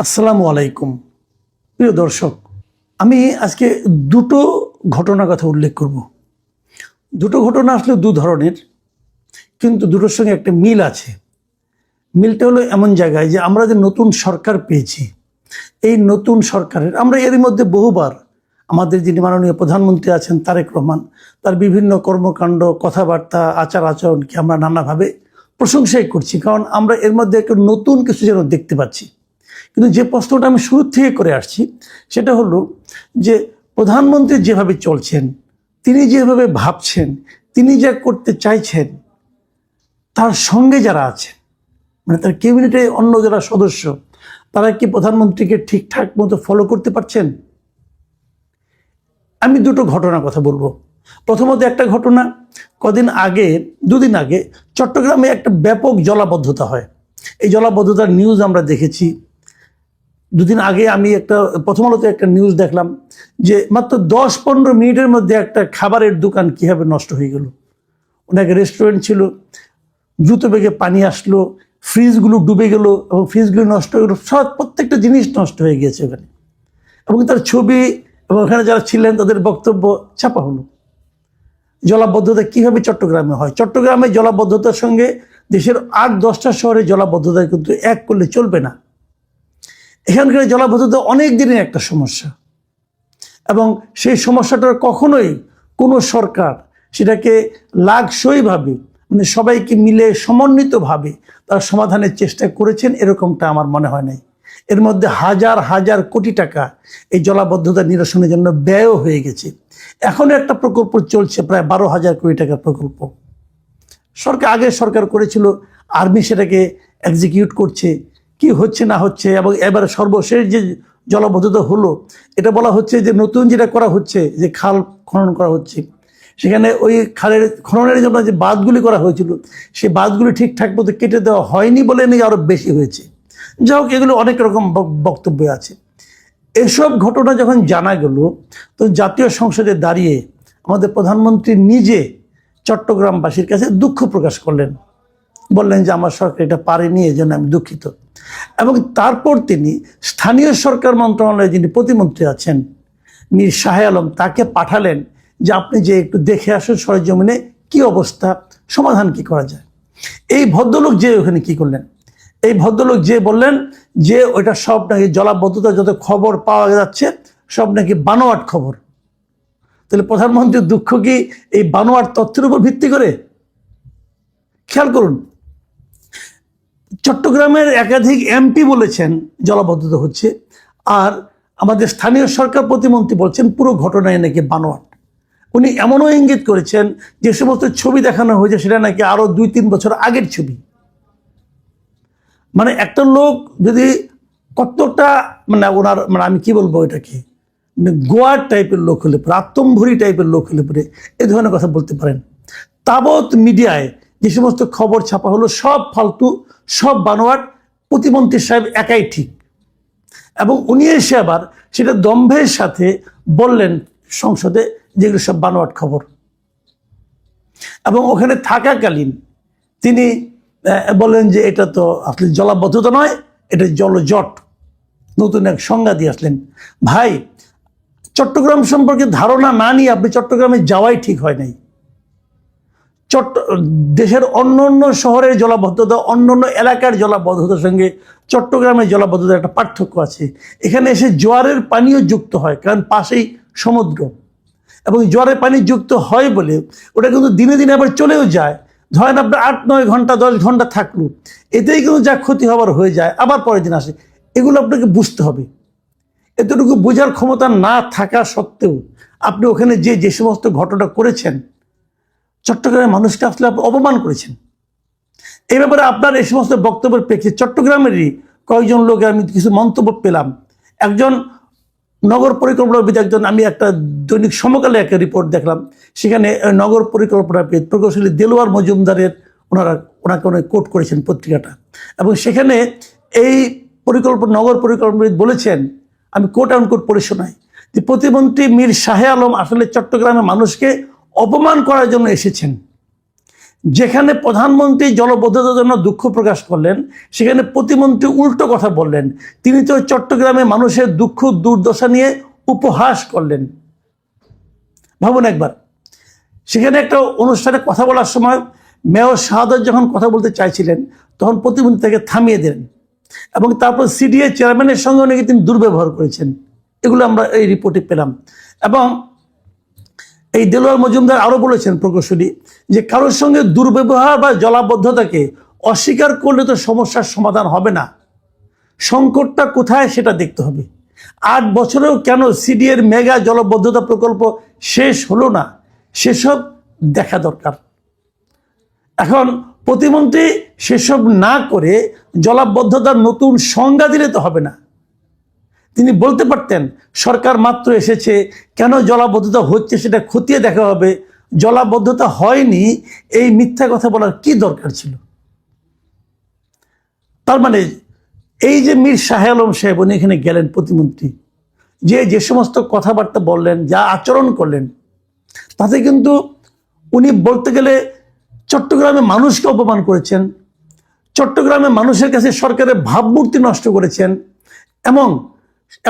আসসালামু আলাইকুম প্রিয় দর্শক, আমি আজকে দুটো ঘটনার কথা উল্লেখ করব। দুটো ঘটনা আসলে দু ধরনের, কিন্তু দুটোর সঙ্গে একটা মিল আছে। মিলটা হলো এমন জায়গায় যে আমরা যে নতুন সরকার পেয়েছি, এই নতুন সরকারের আমরা এরই মধ্যে বহুবার আমাদের যিনি মাননীয় প্রধানমন্ত্রী আছেন তারেক রহমান, তার বিভিন্ন কর্মকাণ্ড, কথাবার্তা, আচার আচরণকে আমরা নানাভাবে প্রশংসাই করছি, কারণ আমরা এর মধ্যে একটা নতুন কিছু যেন দেখতে পাচ্ছি। কিন্তু যে প্রশ্নটা আমি শুরু থেকে করে আসছি সেটা হলো যে প্রধানমন্ত্রী যেভাবে চলছেন, তিনি যেভাবে ভাবছেন, তিনি যা করতে চাইছেন, তার সঙ্গে যারা আছেন, মানে তার ক্যাবিনেটে অন্য যারা সদস্য, তারা কি প্রধানমন্ত্রীকে ঠিকঠাক মতো ফলো করতে পারছেন? আমি দুটো ঘটনার কথা বলবো। প্রথমত একটা ঘটনা, দুদিন আগে চট্টগ্রামে একটা ব্যাপক জলাবদ্ধতা হয়। এই জলাবদ্ধতার নিউজ আমরা দেখেছি। দুদিন আগে আমি প্রথম আলোতে একটা নিউজ দেখলাম যে মাত্র 10-15 মিনিটের মধ্যে একটা খাবারের দোকান কীভাবে নষ্ট হয়ে গেল। অনেক রেস্টুরেন্ট ছিল, দ্রুত বেগে পানি আসলো, ফ্রিজগুলো ডুবে গেল এবং ফ্রিজগুলো নষ্ট হয়ে গেলো, প্রত্যেকটা জিনিস নষ্ট হয়ে গিয়েছে ওখানে, এবং তার ছবি এবং ওখানে যারা ছিলেন তাদের বক্তব্য ছাপা হলো। জলাবদ্ধতা কীভাবে চট্টগ্রামে হয়? চট্টগ্রামে জলাবদ্ধতার সঙ্গে দেশের 8-10টা শহরে জলাবদ্ধতা কিন্তু এক করলে চলবে না। এখানকার জলাবদ্ধতা অনেক দিনের একটা সমস্যা, এবং সেই সমস্যাটার কখনোই কোনো সরকার সেটাকে লাগসইভাবে, মানে সবাইকে মিলে সমন্বিতভাবে তার সমাধানের চেষ্টা করেছেন এরকমটা আমার মনে হয় নাই। এর মধ্যে হাজার হাজার কোটি টাকা এই জলাবদ্ধতা নিরসনের জন্য ব্যয়ও হয়ে গেছে। এখনও একটা প্রকল্প চলছে, প্রায় 12,000 কোটি টাকার প্রকল্প। আগের সরকার করেছিল, আর্মি সেটাকে এক্সিকিউট করছে, কি হচ্ছে না হচ্ছে। এবং এবার সর্বশেষ যে জলাবদ্ধতা হলো, এটা বলা হচ্ছে যে নতুন যেটা করা হচ্ছে, যে খাল খনন করা হচ্ছে, সেখানে ওই খালের খননের জন্য যে বাঁধগুলি করা হয়েছিল, সেই বাঁধগুলি ঠিকঠাক মতো কেটে দেওয়া হয়নি বলে নাকি আরও বেশি হয়েছে। যাই হোক, এগুলো অনেক রকম বক্তব্য আছে। এসব ঘটনা যখন জানা গেল, তো জাতীয় সংসদে দাঁড়িয়ে আমাদের প্রধানমন্ত্রী নিজে চট্টগ্রামবাসীর কাছে দুঃখ প্রকাশ করলেন, বললেন যে আমার সরকার এটা পারেনি, এই জন্য আমি দুঃখিত। এবং তারপর তিনি স্থানীয় সরকার মন্ত্রণালয়ে যিনি প্রতিমন্ত্রী আছেন মীর শাহ আলম, তাকে পাঠালেন যে আপনি যে একটু দেখে আসুন সরেজমিনে কি অবস্থা, সমাধান কি করা যায়। এই ভদ্রলোক যে ওখানে কি করলেন, এই ভদ্রলোক যে বললেন যে ওইটা সব নাকি জলাবদ্ধতা যত খবর পাওয়া যাচ্ছে সব নাকি বানোয়াট খবর। তাহলে প্রধানমন্ত্রীর দুঃখ কি এই বানোয়াট তথ্যের উপর ভিত্তি করে? খেয়াল করুন, চট্টগ্রামের একাধিক এমপি বলেছেন জলাবদ্ধতা হচ্ছে, আর আমাদের স্থানীয় সরকার প্রতিমন্ত্রী বলছেন পুরো ঘটনায় নাকি বানোয়াট। উনি এমনও ইঙ্গিত করেছেন যে সমস্ত ছবি দেখানো হয়েছে সেটা নাকি আরো 2-3 বছর আগের ছবি। মানে একটা লোক যদি কতটা আমি কি বলবো, এটাকে গোয়ার টাইপের লোক হলে পরে, আত্মম্ভরি টাইপের লোক হলে পরে এই ধরনের কথা বলতে পারেন। তাবৎ মিডিয়ায় যে সমস্ত খবর ছাপা হলো সব ফালতু, সব বানোয়াট, প্রতিমন্ত্রী সাহেব একাই ঠিক। এবং উনি এসে আবার সেটা দম্ভের সাথে বললেন সংসদে যেগুলো সব বানোয়াট খবর। এবং ওখানে থাকাকালীন তিনি বললেন যে এটা তো আসলে জলাবদ্ধতা নয়, এটা জলজট, নতুন এক সংজ্ঞা দিয়ে আসলেন। ভাই, চট্টগ্রাম সম্পর্কে ধারণা না নিয়ে আপনি চট্টগ্রামে যাওয়াই ঠিক হয় নাই। দেশের অন্য অন্য শহরের জলাবদ্ধতা, অন্য অন্য এলাকার জলাবদ্ধতার সঙ্গে চট্টগ্রামের জলাবদ্ধতার একটা পার্থক্য আছে। এখানে এসে জোয়ারের পানিও যুক্ত হয়, কারণ পাশেই সমুদ্র, এবং জোয়ারের পানি যুক্ত হয় বলে ওটা কিন্তু দিনে দিনে আবার চলেও যায়। ধরেন আপনার 8-9 ঘন্টা 10 ঘন্টা থাকলো, এতেই কিন্তু যা ক্ষতি হবার হয়ে যায়, আবার পরের দিন আসে। এগুলো আপনাকে বুঝতে হবে। এতটুকু বোঝার ক্ষমতা না থাকা সত্ত্বেও আপনি ওখানে যে সমস্ত ঘটনা করেছেন, চট্টগ্রামের মানুষকে আসলে আপনি অপমান করেছেন। এই ব্যাপারে আপনার এই সমস্ত বক্তব্যের প্রেক্ষিতে চট্টগ্রামেরই কয়েকজন লোক আমি কিছু মন্তব্য পেলাম। একজন নগর পরিকল্পনাবিদ, আমি একটা দৈনিক সমকালে একটা রিপোর্ট দেখলাম, সেখানে নগর পরিকল্পনাবিদ প্রকৌশলী দেলোয়ার মজুমদারের ওনাকে অনেক কোট করেছেন পত্রিকাটা, এবং সেখানে এই নগর পরিকল্পনাবিদ বলেছেন, আমি কোট আনকোট পড়ে শোনাই, যে প্রতিমন্ত্রী মীর শাহ আলম আসলে চট্টগ্রামের মানুষকে অপমান করার জন্য এসেছেন। যেখানে প্রধানমন্ত্রী জলবদ্ধতার জন্য দুঃখ প্রকাশ করলেন, সেখানে প্রতিমন্ত্রী উল্টো কথা বললেন। তিনি তো চট্টগ্রামে মানুষের দুঃখ দুর্দশা নিয়ে উপহাস করলেন। ভাবুন একবার, সেখানে একটা অনুষ্ঠানে কথা বলার সময় মেয়র শাহাদাত যখন কথা বলতে চাইছিলেন, তখন প্রতিমন্ত্রী তাকে থামিয়ে দিলেন এবং তারপর সিডিএ চেয়ারম্যানের সঙ্গে নাকি তিনি দুর্ব্যবহার করেছেন। এগুলো আমরা এই রিপোর্টে পেলাম। এবং এই দেলোয়ার মজুমদার আরও বলেছেন প্রকৌশলী যে কারোর সঙ্গে দুর্ব্যবহার বা জলাবদ্ধতাকে অস্বীকার করলে তো সমস্যার সমাধান হবে না, সংকটটা কোথায় সেটা দেখতে হবে। 8 বছরেও কেন সিডিএর মেগা জলবদ্ধতা প্রকল্প শেষ হলো না, সেসব দেখা দরকার। এখন প্রতিমন্ত্রী সেসব না করে জলাবদ্ধতার নতুন সংজ্ঞা দিলে তো হবে না। তিনি বলতে পারতেন সরকার মাত্র এসেছে, কেন জলাবদ্ধতা হচ্ছে সেটা খতিয়ে দেখা হবে, জলাবদ্ধতা হয়নি এই মিথ্যা কথা বলার কি দরকার ছিল। তার মানে এই যে মীর শাহ আলম সাহেব উনি এখানে গেলেন, প্রতিমন্ত্রী যে সমস্ত কথাবার্তা বললেন, যা আচরণ করলেন, তাতে কিন্তু উনি বলতে গেলে চট্টগ্রামে মানুষকে অপমান করেছেন, চট্টগ্রামে মানুষের কাছে সরকারের ভাবমূর্তি নষ্ট করেছেন এবং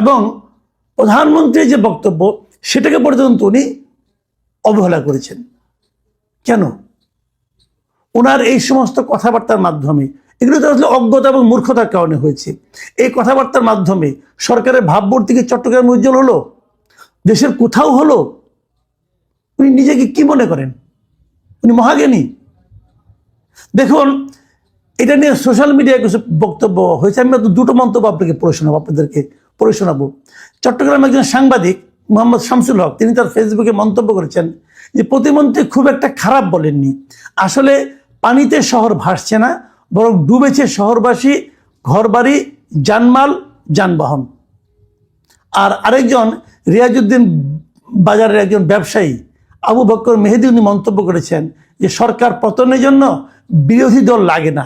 এবং প্রধানমন্ত্রীর যে বক্তব্য সেটাকে পর্যন্ত উনি অবহেলা করেছেন। কেন? ওনার এই সমস্ত কথাবার্তার মাধ্যমে, এগুলো তো আসলে অজ্ঞতা এবং মূর্খতার কারণে হয়েছে। এই কথাবার্তার মাধ্যমে সরকারের ভাবমূর্তি কি চট্টগ্রামে উজ্জ্বল হলো? দেশের কোথাও হলো? উনি নিজেকে কি মনে করেন? উনি মহাজ্ঞানী? দেখুন, এটা নিয়ে সোশ্যাল মিডিয়ায় কিছু বক্তব্য হয়েছে। আমি দুটো মন্তব্য আপনাদেরকে পড়ে শোনাবো। চট্টগ্রামের একজন সাংবাদিক মোহাম্মদ শামসুল হক, তিনি তার ফেসবুকে মন্তব্য করেছেন যে প্রতিমন্ত্রী খুব একটা খারাপ বলেননি, আসলে পানিতে শহর ভাসছে না, বরং ডুবেছে শহরবাসী, ঘরবাড়ি, জানমাল, যানবাহন। আর আরেকজন রিয়াজউদ্দিন বাজারের একজন ব্যবসায়ী আবু বকর মেহেদি, উনি মন্তব্য করেছেন যে সরকার পতনের জন্য বিরোধী দল লাগে না,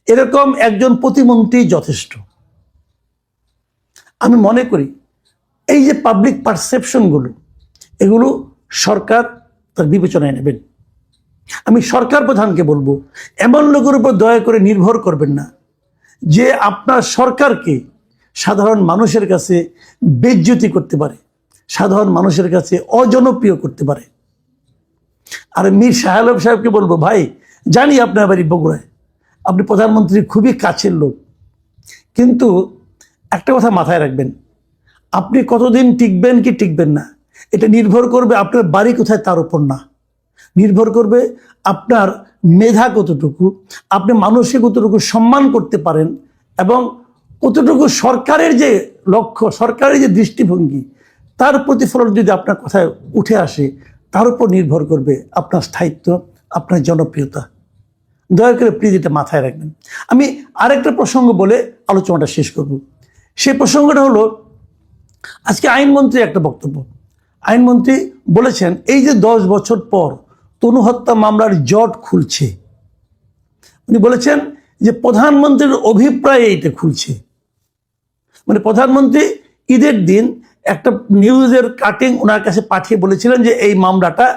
এরকম একজন প্রতিমন্ত্রী যথেষ্ট। আমি মনে করি এই যে পাবলিক পারসেপশনগুলো, এগুলো সরকার তার বিবেচনায় নেবেন। আমি সরকার প্রধানকে বলবো, এমন লোকের উপর দয়া করে নির্ভর করবেন না যে আপনার সরকারকে সাধারণ মানুষের কাছে বেইজ্জতি করতে পারে, সাধারণ মানুষের কাছে অজনপ্রিয় করতে পারে। আর মীর শাহ আলম সাহেবকে বলবো, ভাই জানি আপনার বাড়ি বগুড়ায়, আপনি প্রধানমন্ত্রীর খুবই কাছের লোক, কিন্তু একটা কথা মাথায় রাখবেন, আপনি কতদিন টিকবেন কি টিকবেন না, এটা নির্ভর করবে আপনার বাড়ি কোথায় তার উপর না, নির্ভর করবে আপনার মেধা কতটুকু, আপনি মানুষকে কতটুকু সম্মান করতে পারেন এবং কতটুকু সরকারের যে লক্ষ্য, সরকারের যে দৃষ্টিভঙ্গি, তার প্রতিফলন যদি আপনার কথায় উঠে আসে, তার উপর নির্ভর করবে আপনার স্থায়িত্ব, আপনার জনপ্রিয়তা। দয়া করে প্লিজ এটা মাথায় রাখবেন। আমি আরেকটা প্রসঙ্গ বলে আলোচনাটা শেষ করব। সেই প্রসঙ্গটা হলো, আজকে আইনমন্ত্রী একটা বক্তব্য, আইনমন্ত্রী বলেছেন এই যে 10 বছর পর তনু হত্যা মামলার জট খুলছে, উনি বলেছেন যে প্রধানমন্ত্রীর অভিপ্রায়ে এটা খুলছে। মানে প্রধানমন্ত্রী ঈদের দিন একটা নিউজের কাটিং ওনার কাছে পাঠিয়ে বলেছিলেন যে এই মামলাটা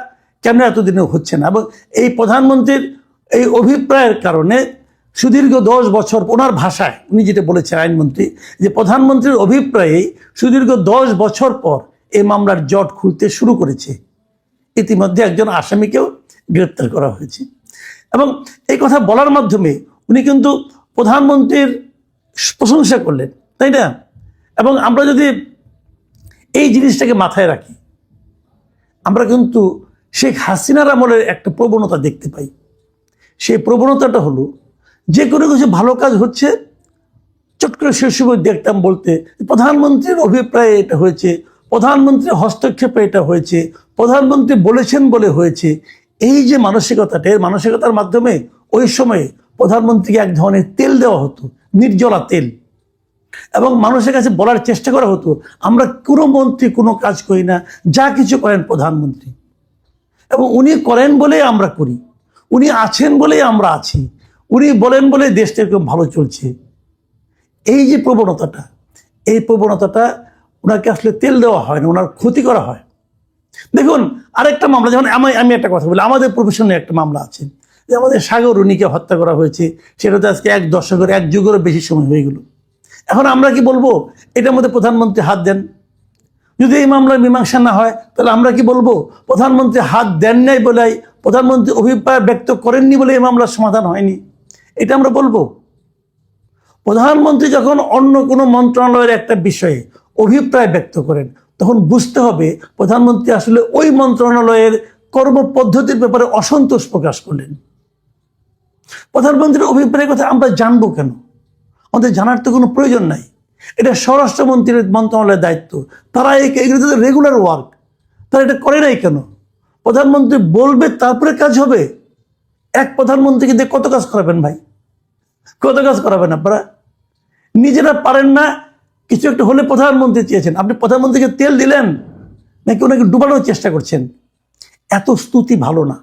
কেন এতদিনে হচ্ছে না, এবং এই প্রধানমন্ত্রীর এই অভিপ্রায়ের কারণে সুদীর্ঘ 10 বছর, ওনার ভাষায় উনি যেটা বলেছেন আইনমন্ত্রী, যে প্রধানমন্ত্রীর অভিপ্রায়েই সুদীর্ঘ 10 বছর পর এই মামলার জট খুলতে শুরু করেছে। ইতিমধ্যে একজন আসামিকেও গ্রেপ্তার করা হয়েছে। এবং এই কথা বলার মাধ্যমে উনি কিন্তু প্রধানমন্ত্রীর প্রশংসা করলেন, তাই না? এবং আমরা যদি এই জিনিসটাকে মাথায় রাখি, আমরা কিন্তু শেখ হাসিনার আমলের একটা প্রবণতা দেখতে পাই। সেই প্রবণতাটা হলো, যে কোনো কিছু ভালো কাজ হচ্ছে, চট করে সে সময় দেখতাম বলতে প্রধানমন্ত্রীর অভিপ্রায়ে এটা হয়েছে, প্রধানমন্ত্রীর হস্তক্ষেপে এটা হয়েছে, প্রধানমন্ত্রী বলেছেন বলে হয়েছে। এই যে মানসিকতাটা, এর মানসিকতার মাধ্যমে ওই সময়ে প্রধানমন্ত্রীকে এক ধরনের তেল দেওয়া হতো, নির্জলা তেল, এবং মানুষের কাছে বলার চেষ্টা করা হতো আমরা কোনো মন্ত্রী কোনো কাজ করি না, যা কিছু করেন প্রধানমন্ত্রী, এবং উনি করেন বলে আমরা করি, উনি আছেন বলেই আমরা আছি, উনি বলেন বলে দেশটা এরকম ভালো চলছে। এই যে প্রবণতাটা, এই প্রবণতাটা ওনাকে আসলে তেল দেওয়া হয় না, ওনার ক্ষতি করা হয়। দেখুন আরেকটা মামলা, যেমন আমি একটা কথা বলি, আমাদের প্রফেশনে একটা মামলা আছে, যে আমাদের সাগর রুনিকে হত্যা করা হয়েছে, সেটা তো আজকে 1 দশকের 1 যুগেরও বেশি সময় হয়ে গেল। এখন আমরা কি বলবো এটার মধ্যে প্রধানমন্ত্রী হাত দেন? যদি এই মামলার মীমাংসা না হয় তাহলে আমরা কি বলবো প্রধানমন্ত্রী হাত দেন নাই বলে, প্রধানমন্ত্রী অভিপ্রায় ব্যক্ত করেননি বলে এই মামলার সমাধান হয়নি? এটা আমরা বলবো? প্রধানমন্ত্রী যখন অন্য কোনো মন্ত্রণালয়ের একটা বিষয়ে অভিপ্রায় ব্যক্ত করেন, তখন বুঝতে হবে প্রধানমন্ত্রী আসলে ওই মন্ত্রণালয়ের কর্মপদ্ধতির ব্যাপারে অসন্তোষ প্রকাশ করলেন। প্রধানমন্ত্রীর অভিপ্রায়ের কথা আমরা জানবো কেন? আমাদের জানার তো কোনো প্রয়োজন নাই। এটা স্বরাষ্ট্রমন্ত্রীর মন্ত্রণালয়ের দায়িত্ব, তারা এগুলো তো রেগুলার ওয়ার্ক, তারা এটা করে নাই কেন? প্রধানমন্ত্রী বলবে তারপরে কাজ হবে। এক প্রধানমন্ত্রীকে দিয়ে কত কাজ করাবেন ভাই? কত কাজ করাবেন আপনারা? নিজেরা পারেন না, কিছু একটা হলে প্রধানমন্ত্রী চেয়েছেন, আপনি প্রধানমন্ত্রীকে তেল দিলেন নাকি ওনাকে ডুবানোর চেষ্টা করছেন? এত স্তুতি ভালো না।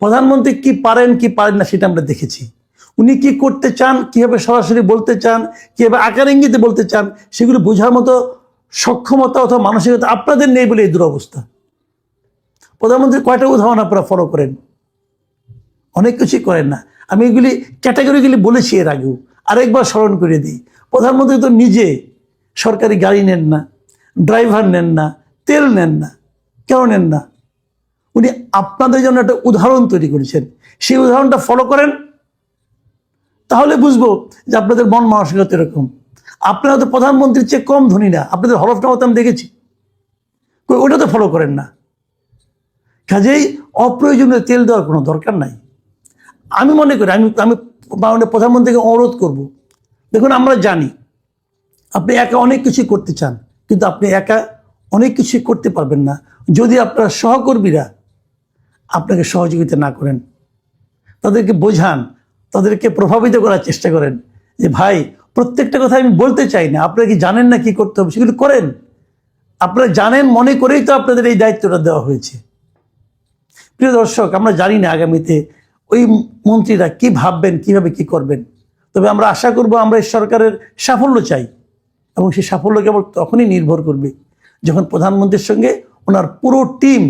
প্রধানমন্ত্রী কি পারেন কি পারেন না সেটা আমরা দেখেছি। উনি কি করতে চান, কিভাবে সরাসরি বলতে চান, কিভাবে আকার ইঙ্গিতে বলতে চান, সেগুলো বোঝার মতো সক্ষমতা অথবা মানসিকতা আপনাদের নেই বলে এই দুরবস্থা। প্রধানমন্ত্রী কয়টা উদাহরণ আপনারা ফলো করেন? অনেক কিছুই করেন না। আমি এগুলি ক্যাটাগরিগুলি বলেছি এর আগেও, আরেকবার স্মরণ করে দিই। প্রধানমন্ত্রী তো নিজে সরকারি গাড়ি নেন না, ড্রাইভার নেন না, তেল নেন না। কেন নেন না? উনি আপনাদের জন্য একটা উদাহরণ তৈরি করেছেন। সেই উদাহরণটা ফলো করেন, তাহলে বুঝবো যে আপনাদের মন মানসিকতা এরকম। আপনারা তো প্রধানমন্ত্রীর চেয়ে কম ধনী না, আপনাদের হলফনামাতে আমি দেখেছি, ওটা তো ফলো করেন না। কাজেই অপ্রয়োজনীয় তেল দেওয়ার কোনো দরকার নাই। আমি মনে করি আমি প্রধানমন্ত্রীকে অনুরোধ করব, দেখুন আমরা জানি আপনি একা অনেক কিছু করতে চান, কিন্তু আপনি একা অনেক কিছু করতে পারবেন না যদি আপনার সহকর্মীরা আপনাকে সহযোগিতা না করেন। তাদেরকে বোঝান, তাদেরকে প্রভাবিত করার চেষ্টা করেন যে ভাই প্রত্যেকটা কথা আমি বলতে চাই না, আপনারা কি জানেন না কি করতে হবে, সেগুলো করেন। আপনারা জানেন মনে করেই তো আপনাদের এই দায়িত্বটা দেওয়া হয়েছে। প্রিয় দর্শক, আমরা জানি না আগামীতে ওই মন্ত্রীরা কি ভাববেন, কিভাবে কি করবেন। তবে আমরা আশা করব, আমরা এই সরকারের সাফল্য চাই, এবং সেই সাফল্য কেবল তখনই নির্ভর করবে যখন প্রধানমন্ত্রীর সঙ্গে ওনার পুরো টিম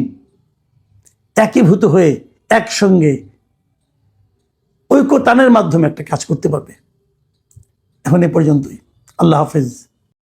একীভূত হয়ে একসঙ্গে ঐক্যতানের মাধ্যমে একটা কাজ করতে পারবে। এখন এ পর্যন্তই। আল্লাহ হাফেজ।